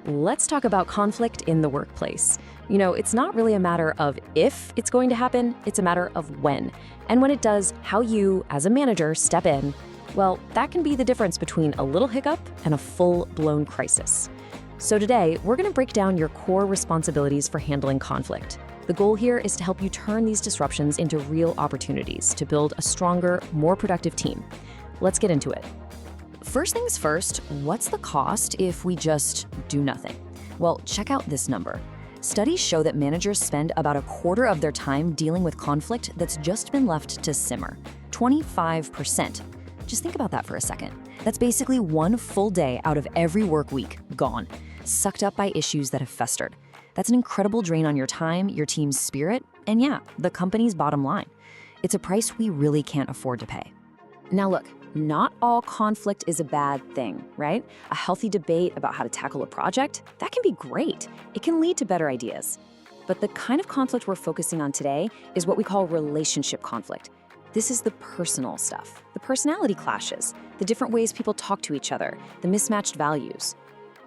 let's talk about conflict in the workplace. It's not really a matter of if it's going to happen, it's a matter of when. And when it does, how you, as a manager, step in, well, that can be the difference between a little hiccup and a full-blown crisis. So today, we're going to break down your core responsibilities for handling conflict. The goal here is to help you turn these disruptions into real opportunities to build a stronger, more productive team. Let's get into it. First things first, what's the cost if we just do nothing? Well, check out this number. Studies show that managers spend about a quarter of their time dealing with conflict that's just been left to simmer. 25%. Just think about that for a second. That's basically one full day out of every work week gone, sucked up by issues that have festered. That's an incredible drain on your time, your team's spirit, and yeah, the company's bottom line. It's a price we really can't afford to pay. Now look, not all conflict is a bad thing, right? A healthy debate about how to tackle a project, that can be great. It can lead to better ideas. But the kind of conflict we're focusing on today is what we call relationship conflict. This is the personal stuff, the personality clashes, the different ways people talk to each other, the mismatched values.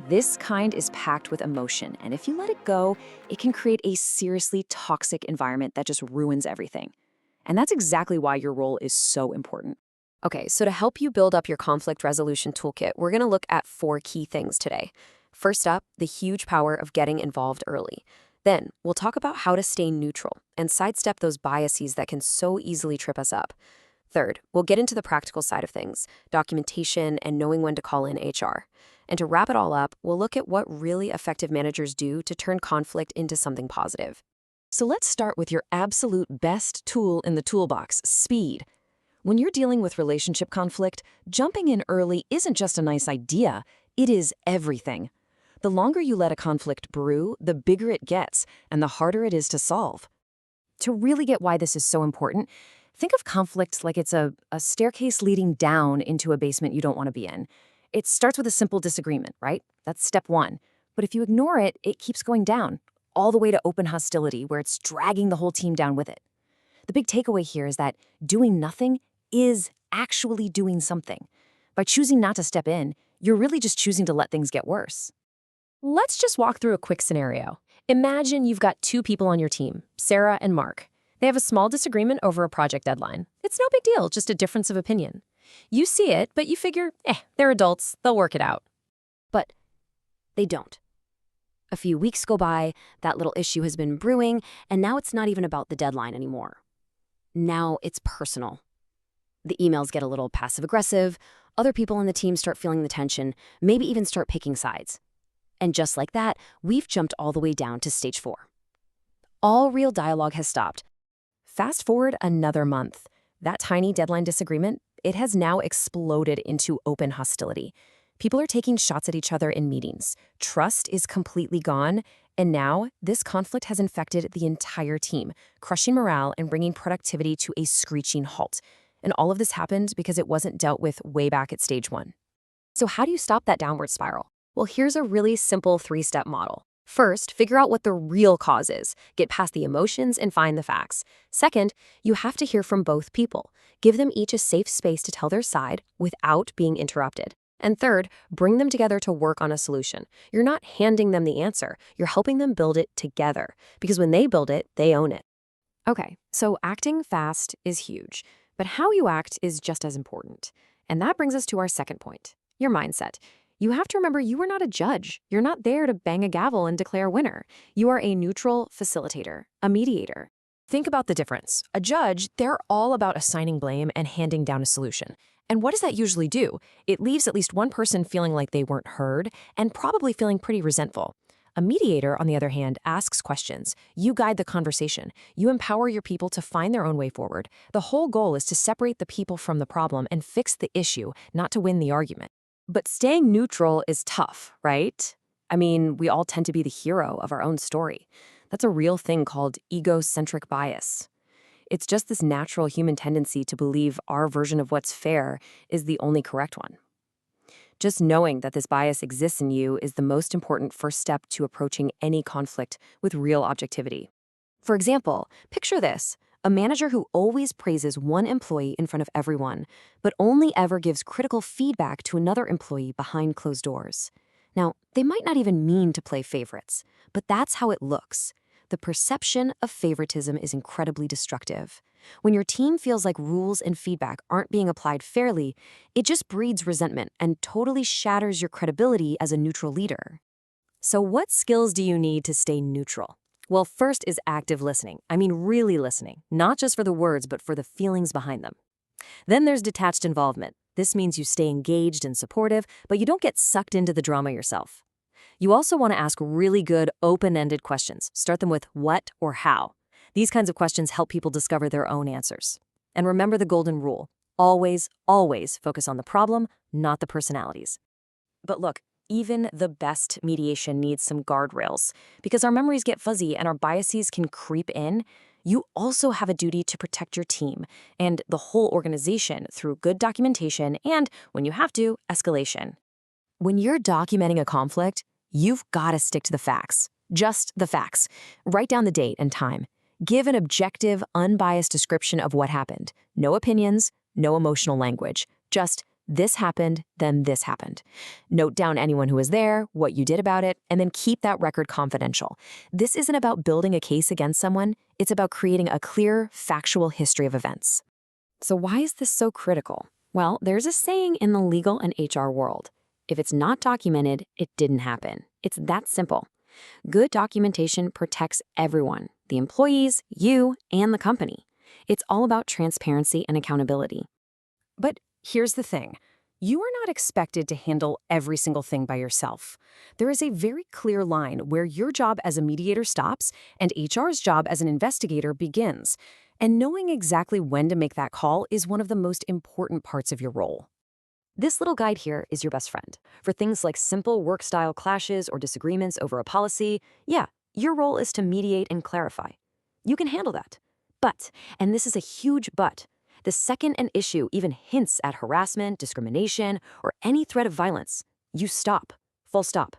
This kind is packed with emotion, and if you let it go, it can create a seriously toxic environment that just ruins everything. And that's exactly why your role is so important. Okay, so to help you build up your conflict resolution toolkit, we're going to look at 4 key things today. First up, the huge power of getting involved early. Then, we'll talk about how to stay neutral and sidestep those biases that can so easily trip us up. Third, we'll get into the practical side of things, documentation and knowing when to call in HR. And to wrap it all up, we'll look at what really effective managers do to turn conflict into something positive. So let's start with your absolute best tool in the toolbox, speed. When you're dealing with relationship conflict, jumping in early isn't just a nice idea, it is everything. The longer you let a conflict brew, the bigger it gets, and the harder it is to solve. To really get why this is so important, think of conflict like it's a staircase leading down into a basement you don't want to be in. It starts with a simple disagreement, right? That's step 1. But if you ignore it, it keeps going down, all the way to open hostility, where it's dragging the whole team down with it. The big takeaway here is that doing nothing is actually doing something. By choosing not to step in, you're really just choosing to let things get worse. Let's just walk through a quick scenario. Imagine you've got 2 people on your team, Sarah and Mark. They have a small disagreement over a project deadline. It's no big deal, just a difference of opinion. You see it, but you figure, they're adults, they'll work it out. But they don't. A few weeks go by, that little issue has been brewing, and now it's not even about the deadline anymore. Now it's personal. The emails get a little passive-aggressive, other people on the team start feeling the tension, maybe even start picking sides. And just like that, we've jumped all the way down to stage 4. All real dialogue has stopped. Fast forward another month. That tiny deadline disagreement, it has now exploded into open hostility. People are taking shots at each other in meetings. Trust is completely gone, and now this conflict has infected the entire team, crushing morale and bringing productivity to a screeching halt. And all of this happened because it wasn't dealt with way back at stage 1. So how do you stop that downward spiral? Well, here's a really simple 3-step model. First, figure out what the real cause is. Get past the emotions and find the facts. Second, you have to hear from both people. Give them each a safe space to tell their side without being interrupted. And third, bring them together to work on a solution. You're not handing them the answer. You're helping them build it together. Because when they build it, they own it. Okay, so acting fast is huge. But how you act is just as important. And that brings us to our second point, your mindset. You have to remember you are not a judge. You're not there to bang a gavel and declare a winner. You are a neutral facilitator, a mediator. Think about the difference. A judge, they're all about assigning blame and handing down a solution. And what does that usually do? It leaves at least one person feeling like they weren't heard and probably feeling pretty resentful. A mediator, on the other hand, asks questions. You guide the conversation. You empower your people to find their own way forward. The whole goal is to separate the people from the problem and fix the issue, not to win the argument. But staying neutral is tough, right? I mean, we all tend to be the hero of our own story. That's a real thing called egocentric bias. It's just this natural human tendency to believe our version of what's fair is the only correct one. Just knowing that this bias exists in you is the most important first step to approaching any conflict with real objectivity. For example, picture this. A manager who always praises one employee in front of everyone, but only ever gives critical feedback to another employee behind closed doors. Now, they might not even mean to play favorites, but that's how it looks. The perception of favoritism is incredibly destructive. When your team feels like rules and feedback aren't being applied fairly, it just breeds resentment and totally shatters your credibility as a neutral leader. So what skills do you need to stay neutral? Well, first is active listening. I mean, really listening, not just for the words, but for the feelings behind them. Then there's detached involvement. This means you stay engaged and supportive, but you don't get sucked into the drama yourself. You also want to ask really good, open-ended questions. Start them with what or how. These kinds of questions help people discover their own answers. And remember the golden rule. Always, always focus on the problem, not the personalities. But look, even the best mediation needs some guardrails. Because our memories get fuzzy and our biases can creep in, you also have a duty to protect your team and the whole organization through good documentation and, when you have to, escalation. When you're documenting a conflict, you've got to stick to the facts. Just the facts. Write down the date and time. Give an objective, unbiased description of what happened. No opinions, no emotional language. Just this happened, then this happened. Note down anyone who was there, what you did about it, and then keep that record confidential. This isn't about building a case against someone. It's about creating a clear, factual history of events. So why is this so critical? Well, there's a saying in the legal and HR world. If it's not documented, it didn't happen. It's that simple. Good documentation protects everyone, the employees, you, and the company. It's all about transparency and accountability. But here's the thing. You are not expected to handle every single thing by yourself. There is a very clear line where your job as a mediator stops and HR's job as an investigator begins. And knowing exactly when to make that call is one of the most important parts of your role. This little guide here is your best friend. For things like simple work-style clashes or disagreements over a policy, yeah, your role is to mediate and clarify. You can handle that. But, and this is a huge but, the second an issue even hints at harassment, discrimination, or any threat of violence, you stop. Full stop.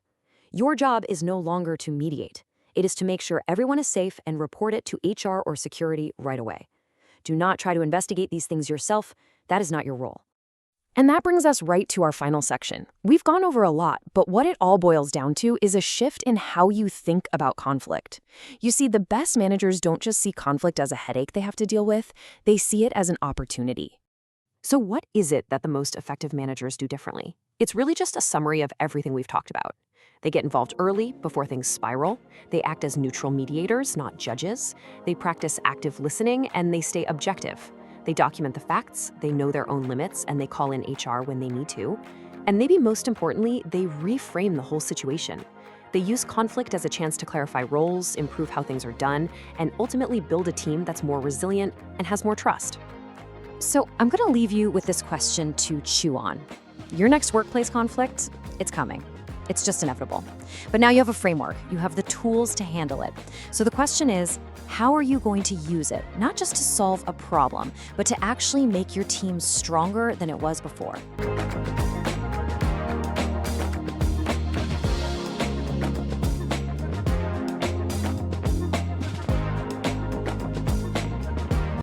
Your job is no longer to mediate. It is to make sure everyone is safe and report it to HR or security right away. Do not try to investigate these things yourself. That is not your role. And that brings us right to our final section. We've gone over a lot, but what it all boils down to is a shift in how you think about conflict. You see, the best managers don't just see conflict as a headache they have to deal with, they see it as an opportunity. So what is it that the most effective managers do differently? It's really just a summary of everything we've talked about. They get involved early, before things spiral. They act as neutral mediators, not judges. They practice active listening, and they stay objective. They document the facts, they know their own limits, and they call in HR when they need to. And maybe most importantly, they reframe the whole situation. They use conflict as a chance to clarify roles, improve how things are done, and ultimately build a team that's more resilient and has more trust. So I'm going to leave you with this question to chew on. Your next workplace conflict, it's coming. It's just inevitable. But now you have a framework. You have the tools to handle it. So the question is, how are you going to use it? Not just to solve a problem, but to actually make your team stronger than it was before.